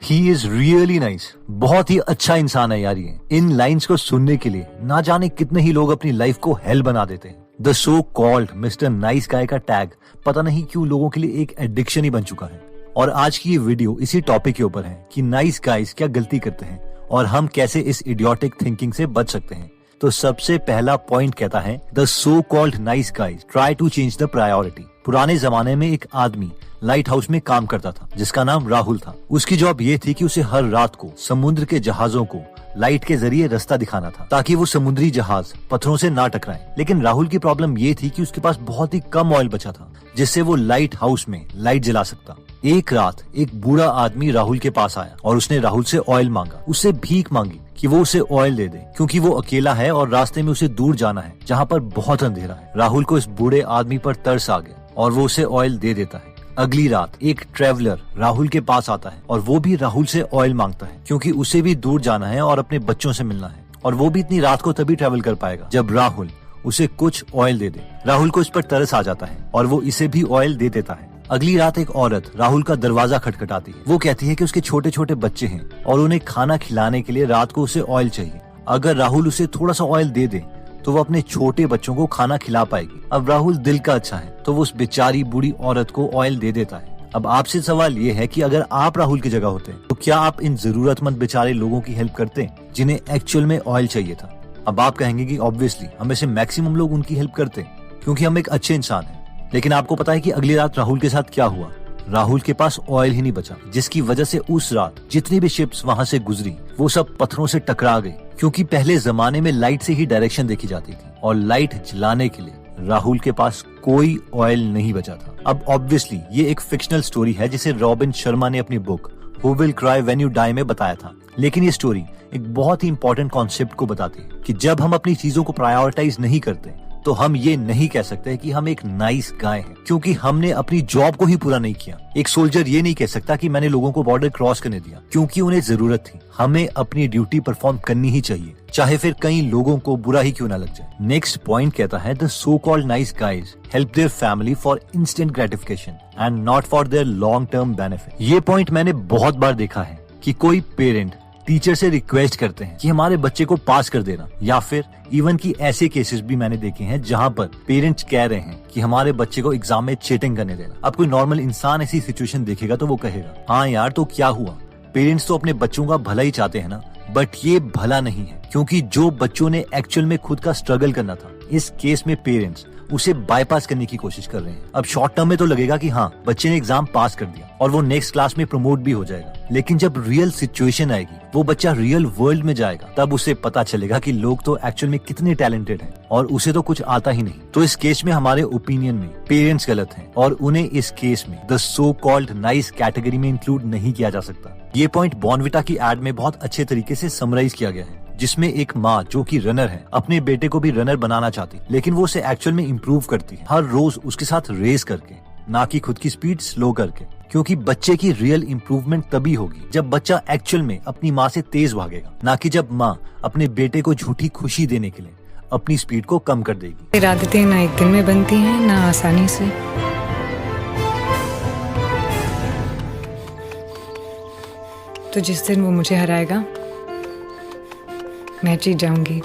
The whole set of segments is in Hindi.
He is really nice. बहुत ही अच्छा इंसान है यार ये। इन लाइन्स को सुनने के लिए ना जाने कितने ही लोग अपनी लाइफ को हेल बना देते हैं। The so called mister nice guy का टैग पता नहीं क्यों लोगों के लिए एक एडिक्शन ही बन चुका है। और आज की ये वीडियो इसी टॉपिक के ऊपर है कि नाइस गाइज क्या गलती करते हैं और हम कैसे इस इडियोटिक थिंकिंग से बच सकते हैं। तो सबसे पहला पॉइंट कहता है the so called nice guys try to change the priority. पुराने जमाने में एक आदमी लाइट हाउस में काम करता था जिसका नाम राहुल था। उसकी जॉब ये थी कि उसे हर रात को समुद्र के जहाजों को लाइट के जरिए रास्ता दिखाना था ताकि वो समुद्री जहाज पत्थरों से ना टकराएं। लेकिन राहुल की प्रॉब्लम ये थी कि उसके पास बहुत ही कम ऑयल बचा था जिससे वो लाइट हाउस में लाइट जला सकता। एक रात एक बूढ़ा आदमी राहुल के पास आया और उसने राहुल से ऑयल मांगा। उससे भीख मांगी कि वो उसे ऑयल दे दे क्योंकि वो अकेला है और रास्ते में उसे दूर जाना है जहाँ पर बहुत अंधेरा है। राहुल को इस बूढ़े आदमी पर तरस आ गया और वो उसे ऑयल दे देता है। अगली रात एक ट्रेवलर राहुल के पास आता है और वो भी राहुल से ऑयल मांगता है क्योंकि उसे भी दूर जाना है और अपने बच्चों से मिलना है और वो भी इतनी रात को तभी ट्रेवल कर पाएगा जब राहुल उसे कुछ ऑयल दे दे। राहुल को इस पर तरस आ जाता है और वो इसे भी ऑयल दे देता है। अगली रात एक औरत राहुल का दरवाजा खटखटाती है। वो कहती है कि उसके छोटे छोटे बच्चे हैं और उन्हें खाना खिलाने के लिए रात को उसे ऑयल चाहिए। अगर राहुल उसे थोड़ा सा ऑयल दे दे तो वो अपने छोटे बच्चों को खाना खिला पाएगी। अब राहुल दिल का अच्छा है तो वो उस बेचारी बूढ़ी औरत को ऑयल दे देता है। अब आपसे सवाल ये है कि अगर आप राहुल की जगह होते तो क्या आप इन जरूरतमंद बेचारे लोगों की हेल्प करते जिन्हें एक्चुअल में ऑयल चाहिए था? अब आप कहेंगे कि ऑब्वियसली हमें से मैक्सिमम लोग उनकी हेल्प करते क्योंकि हम एक अच्छे इंसान हैं। लेकिन आपको पता है कि अगली रात राहुल के साथ क्या हुआ? राहुल के पास ऑयल ही नहीं बचा जिसकी वजह से उस रात जितनी भी शिप्स वहाँ से गुजरी वो सब पत्थरों से टकरा गई क्योंकि पहले जमाने में लाइट से ही डायरेक्शन देखी जाती थी और लाइट जलाने के लिए राहुल के पास कोई ऑयल नहीं बचा था। अब ऑब्वियसली ये एक फिक्शनल स्टोरी है जिसे रॉबिन शर्मा ने अपनी book who will cry when you die में बताया था। लेकिन ये स्टोरी एक बहुत ही इंपॉर्टेंट कॉन्सेप्ट को बताती है कि जब हम अपनी चीजों को प्रायोरिटाइज नहीं करते तो हम ये नहीं कह सकते कि हम एक नाइस गाय हैं क्योंकि हमने अपनी जॉब को ही पूरा नहीं किया। एक सोल्जर ये नहीं कह सकता कि मैंने लोगों को बॉर्डर क्रॉस करने दिया क्योंकि उन्हें जरूरत थी। हमें अपनी ड्यूटी परफॉर्म करनी ही चाहिए चाहे फिर कई लोगों को बुरा ही क्यों ना लग जाए। नेक्स्ट पॉइंट कहता है the so called nice guys help their family for instant gratification and not for their long term benefit. ये पॉइंट मैंने बहुत बार देखा है कि कोई पेरेंट टीचर से रिक्वेस्ट करते हैं कि हमारे बच्चे को पास कर देना, या फिर इवन की ऐसे केसेस भी मैंने देखे हैं जहां पर पेरेंट्स कह रहे हैं कि हमारे बच्चे को एग्जाम में चीटिंग करने देना। अब कोई नॉर्मल इंसान ऐसी सिचुएशन देखेगा तो वो कहेगा हाँ यार तो क्या हुआ, पेरेंट्स तो अपने बच्चों का भला ही चाहते हैं ना। बट ये भला नहीं है क्योंकि जो बच्चों ने एक्चुअल में खुद का स्ट्रगल करना था इस केस में पेरेंट्स उसे बाईपास करने की कोशिश कर रहे हैं। अब शॉर्ट टर्म में तो लगेगा कि हाँ बच्चे ने एग्जाम पास कर दिया और वो नेक्स्ट क्लास में प्रमोट भी हो जाएगा, लेकिन जब रियल सिचुएशन आएगी वो बच्चा रियल वर्ल्ड में जाएगा तब उसे पता चलेगा कि लोग तो एक्चुअल में कितने टैलेंटेड हैं और उसे तो कुछ आता ही नहीं। तो इस केस में हमारे ओपिनियन में पेरेंट्स गलत हैं और उन्हें इस केस में the so called nice category में इंक्लूड नहीं किया जा सकता। ये पॉइंट बॉर्नविटा की एड में बहुत अच्छे तरीके से समराइज किया गया है जिसमें एक माँ जो कि रनर है अपने बेटे को भी रनर बनाना चाहती लेकिन वो उसे एक्चुअल में इम्प्रूव करती है हर रोज उसके साथ रेस करके, ना कि खुद की स्पीड स्लो करके। क्योंकि बच्चे की रियल इम्प्रूवमेंट तभी होगी जब बच्चा एक्चुअल में अपनी माँ से तेज भागेगा, ना कि जब माँ अपने बेटे को झूठी खुशी देने के लिए अपनी स्पीड को कम कर देगी। इरादतें ना एक दिन में बनती हैं ना आसानी से। तो जिस दिन वो मुझे हराएगा मैं जीत जाऊंगी।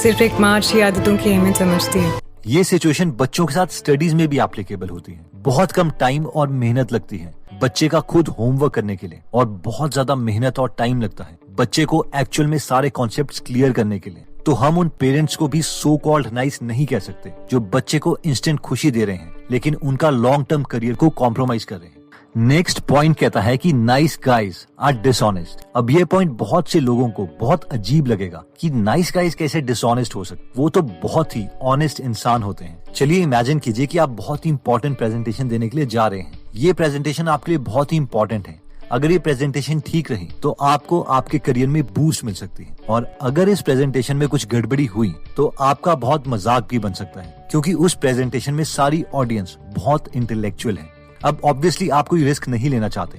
सिर्फ एक माँ अच्छी आदतों की अहमियत समझती है। ये सिचुएशन बच्चों के साथ स्टडीज में भी एप्लीकेबल होती है। बहुत कम टाइम और मेहनत लगती है बच्चे का खुद होमवर्क करने के लिए और बहुत ज्यादा मेहनत और टाइम लगता है बच्चे को एक्चुअल में सारे कॉन्सेप्ट्स क्लियर करने के लिए। तो हम उन पेरेंट्स को भी सो कॉल्ड नाइस नहीं कह सकते जो बच्चे को इंस्टेंट खुशी दे रहे हैं लेकिन उनका लॉन्ग टर्म करियर को कॉम्प्रोमाइज कर रहे हैं। नेक्स्ट पॉइंट कहता है कि नाइस गाइज आर डिसऑनेस्ट। अब ये पॉइंट बहुत से लोगों को बहुत अजीब लगेगा कि नाइस गाइज कैसे डिसऑनेस्ट हो सकते, वो तो बहुत ही ऑनेस्ट इंसान होते हैं। चलिए इमेजिन कीजिए कि आप बहुत ही इंपॉर्टेंट प्रेजेंटेशन देने के लिए जा रहे हैं। ये प्रेजेंटेशन आपके लिए बहुत ही इंपॉर्टेंट है। अगर ये प्रेजेंटेशन ठीक रही तो आपको आपके करियर में बूस्ट मिल सकती है और अगर इस प्रेजेंटेशन में कुछ गड़बड़ी हुई तो आपका बहुत मजाक भी बन सकता है क्योंकि उस प्रेजेंटेशन में सारी ऑडियंस बहुत इंटेलेक्चुअल है। अब ऑब्वियसली आप कोई रिस्क नहीं लेना चाहते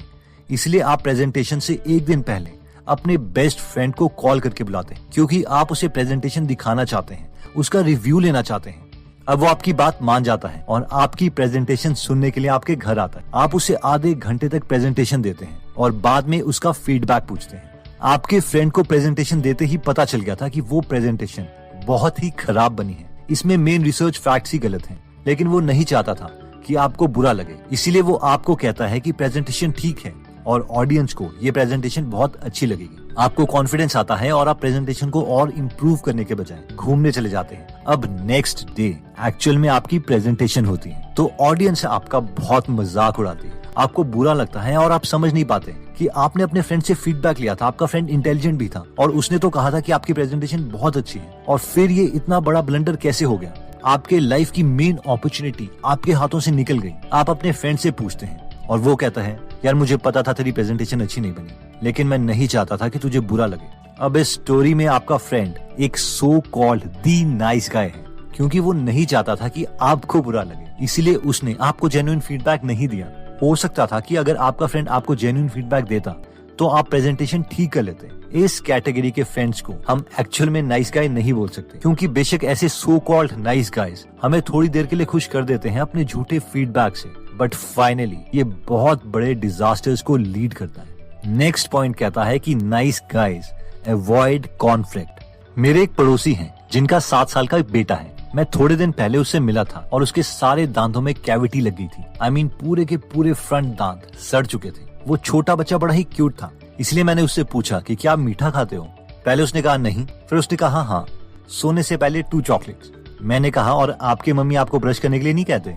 इसलिए आप प्रेजेंटेशन से एक दिन पहले अपने बेस्ट फ्रेंड को कॉल करके बुलाते हैं क्योंकि आप उसे प्रेजेंटेशन दिखाना चाहते हैं, उसका रिव्यू लेना चाहते हैं। अब वो आपकी बात मान जाता है और आपकी प्रेजेंटेशन सुनने के लिए आपके घर आता है। आप उसे आधे घंटे तक प्रेजेंटेशन देते हैं और बाद में उसका फीडबैक पूछते हैं। आपके फ्रेंड को प्रेजेंटेशन देते ही पता चल गया था कि वो प्रेजेंटेशन बहुत ही खराब बनी है। इसमें मेन रिसर्च फैक्ट्स ही गलत हैं, लेकिन वो नहीं चाहता था कि आपको बुरा लगे, इसीलिए वो आपको कहता है कि प्रेजेंटेशन ठीक है और ऑडियंस को ये प्रेजेंटेशन बहुत अच्छी लगेगी। आपको कॉन्फिडेंस आता है और आप प्रेजेंटेशन को और इम्प्रूव करने के बजाय घूमने चले जाते हैं। अब नेक्स्ट डे एक्चुअल में आपकी प्रेजेंटेशन होती है तो ऑडियंस आपका बहुत मजाक उड़ाती है, आपको बुरा लगता है और आप समझ नहीं पाते कि आपने अपने फ्रेंड से फीडबैक लिया था। आपका फ्रेंड इंटेलिजेंट भी था और उसने तो कहा था कि आपकी प्रेजेंटेशन बहुत अच्छी है, और फिर ये इतना बड़ा ब्लंडर कैसे हो गया। आपके लाइफ की मेन अपॉर्चुनिटी आपके हाथों से निकल गई। आप अपने फ्रेंड से पूछते हैं और वो कहता है, यार मुझे पता था तेरी प्रेजेंटेशन अच्छी नहीं बनी, लेकिन मैं नहीं चाहता था कि तुझे बुरा लगे। अब इस स्टोरी में आपका फ्रेंड एक so called the nice guy है, क्योंकि वो नहीं चाहता था कि आपको बुरा लगे, इसीलिए उसने आपको जेन्युइन फीडबैक नहीं दिया। हो सकता था कि अगर आपका फ्रेंड आपको जेन्युइन फीडबैक देता तो आप प्रेजेंटेशन ठीक कर लेते। इस कैटेगरी के फ्रेंड्स को हम एक्चुअल में नाइस गाय नहीं बोल सकते, क्योंकि बेशक ऐसे सो कॉल्ड नाइस गाइज हमें थोड़ी देर के लिए खुश कर देते हैं अपने झूठे फीडबैक से, बट फाइनली ये बहुत बड़े डिजास्टर्स को लीड करता है। नेक्स्ट पॉइंट कहता है कि नाइस गाइज अवॉइड कॉन्फ्लिक्ट। मेरे एक पड़ोसी हैं जिनका 7 साल का एक बेटा है। मैं थोड़े दिन पहले उससे मिला था और उसके सारे दांतों में कैविटी लग गई थी। I mean, पूरे के पूरे फ्रंट दांत सड़ चुके थे। वो छोटा बच्चा बड़ा ही क्यूट था, इसलिए मैंने उससे पूछा कि क्या आप मीठा खाते हो। पहले उसने कहा नहीं, फिर उसने कहा हाँ, सोने से पहले 2 चॉकलेट्स। मैंने कहा और आपके मम्मी आपको ब्रश करने के लिए नहीं कहते?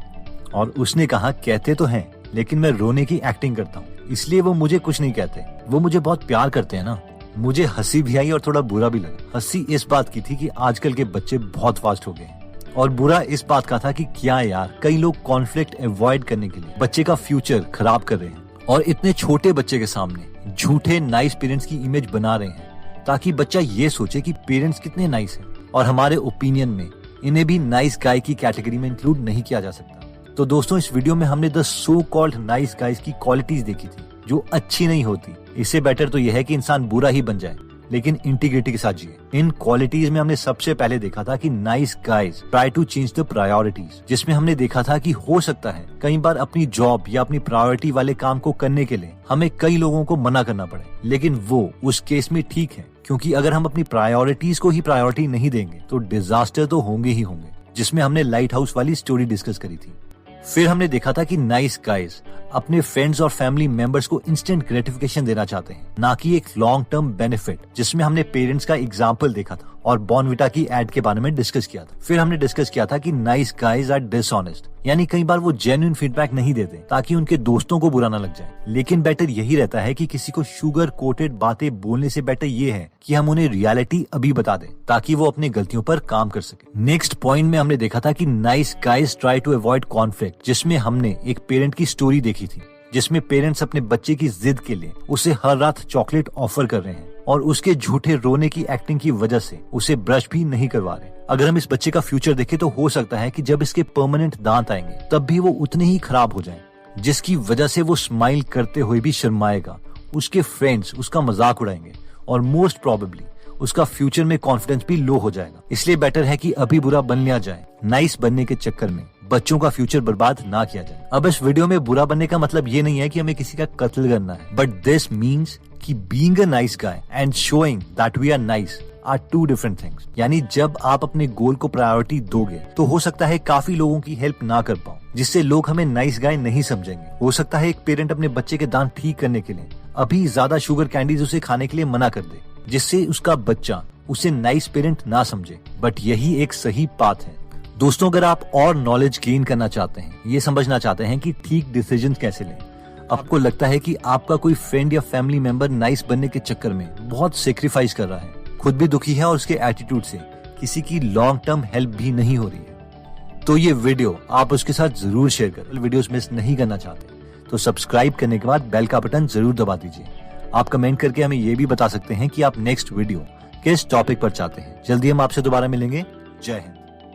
और उसने कहा कहते तो हैं, लेकिन मैं रोने की एक्टिंग करता हूँ, इसलिए वो मुझे कुछ नहीं कहते। वो मुझे बहुत प्यार करते हैं ना। मुझे हंसी भी आई और थोड़ा बुरा भी लगा। हंसी इस बात की थी कि आजकल के बच्चे बहुत फास्ट हो गए हैं, और बुरा इस बात का था कि क्या यार, कई लोग कॉन्फ्लिक्ट अवॉइड करने के लिए बच्चे का फ्यूचर खराब कर रहे हैं और इतने छोटे बच्चे के सामने झूठे नाइस पेरेंट्स की इमेज बना रहे हैं, ताकि बच्चा ये सोचे कि पेरेंट्स कितने नाइस हैं। और हमारे ओपिनियन में इन्हें भी नाइस गाय की कैटेगरी में इंक्लूड नहीं किया जा सकता। तो दोस्तों, इस वीडियो में हमने the so called nice guys की क्वालिटीज देखी थी जो अच्छी नहीं होती। इससे बेटर तो यह है कि इंसान बुरा ही बन जाए, लेकिन इंटीग्रिटी के साथ जिए। इन क्वालिटीज में हमने सबसे पहले देखा था कि nice guys try to change the priorities, जिसमें हमने देखा था कि हो सकता है कई बार अपनी जॉब या अपनी प्रायोरिटी वाले काम को करने के लिए हमें कई लोगों को मना करना पड़े, लेकिन वो उस केस में ठीक है, क्योंकि अगर हम अपनी प्रायोरिटीज को ही प्रायोरिटी नहीं देंगे तो डिजास्टर तो होंगे ही होंगे, जिसमें हमने लाइट हाउस वाली स्टोरी डिस्कस करी थी। फिर हमने देखा था कि नाइस गाइज अपने फ्रेंड्स और फैमिली मेंबर्स को इंस्टेंट ग्रेटिफिकेशन देना चाहते हैं, ना कि एक लॉन्ग टर्म बेनिफिट, जिसमें हमने पेरेंट्स का एग्जाम्पल देखा था और बॉर्नविटा की एड के बारे में डिस्कस किया था। फिर हमने डिस्कस किया था कि नाइस गाइज आर डिसऑनेस्ट, यानी कई बार वो जेन्युइन फीडबैक नहीं देते ताकि उनके दोस्तों को बुरा ना लग जाए, लेकिन बेटर यही रहता है कि किसी को शुगर कोटेड बातें बोलने से बेटर ये है कि हम उन्हें रियलिटी अभी बता दें ताकि वो अपनी गलतियों पर काम कर सके। नेक्स्ट पॉइंट में हमने देखा था कि nice guys try to avoid conflict, जिसमें हमने एक पेरेंट की स्टोरी देखी थी, जिसमें पेरेंट्स अपने बच्चे की जिद के लिए उसे हर रात चॉकलेट ऑफर कर रहे हैं और उसके झूठे रोने की एक्टिंग की वजह से उसे ब्रश भी नहीं करवा रहे। अगर हम इस बच्चे का फ्यूचर देखें तो हो सकता है कि जब इसके परमानेंट दांत आएंगे तब भी वो उतने ही खराब हो जाएं, जिसकी वजह से वो स्माइल करते हुए भी शर्माएगा, उसके फ्रेंड्स उसका मजाक उड़ाएंगे और मोस्ट प्रोबेबली उसका फ्यूचर में कॉन्फिडेंस भी लो हो जाएगा। इसलिए बेटर है कि अभी बुरा बन लिया जाए, नाइस बनने के चक्कर में बच्चों का फ्यूचर बर्बाद ना किया जाए। अब इस वीडियो में बुरा बनने का मतलब ये नहीं है कि हमें किसी का कत्ल करना है, बट दिस मीन्स कि being a nice guy and showing that we are nice are 2 different things. यानी जब आप अपने गोल को प्रायोरिटी दोगे तो हो सकता है काफी लोगों की हेल्प ना कर पाओ, जिससे लोग हमें नाइस गाय नहीं समझेंगे। हो सकता है एक पेरेंट अपने बच्चे के दांत ठीक करने के लिए अभी ज्यादा शुगर कैंडीज उसे खाने के लिए मना कर दे, जिससे उसका बच्चा उसे नाइस पेरेंट ना समझे, बट यही एक सही पाथ है। दोस्तों, अगर आप और नॉलेज गेन करना चाहते हैं, ये समझना चाहते हैं कि ठीक डिसीजन कैसे लें, आपको लगता है कि आपका कोई फ्रेंड या फैमिली मेंबर नाइस बनने के चक्कर में बहुत सेक्रीफाइस कर रहा है, खुद भी दुखी है और उसके एटीट्यूड से किसी की लॉन्ग टर्म हेल्प भी नहीं हो रही है, तो ये वीडियो आप उसके साथ जरूर शेयर करें। वीडियोस मिस नहीं करना चाहते तो सब्सक्राइब करने के बाद बेल का बटन जरूर दबा दीजिए। आप कमेंट करके हमें ये भी बता सकते हैं कि आप नेक्स्ट वीडियो किस टॉपिक पर चाहते हैं। जल्दी हम आपसे दोबारा मिलेंगे। जय हिंद।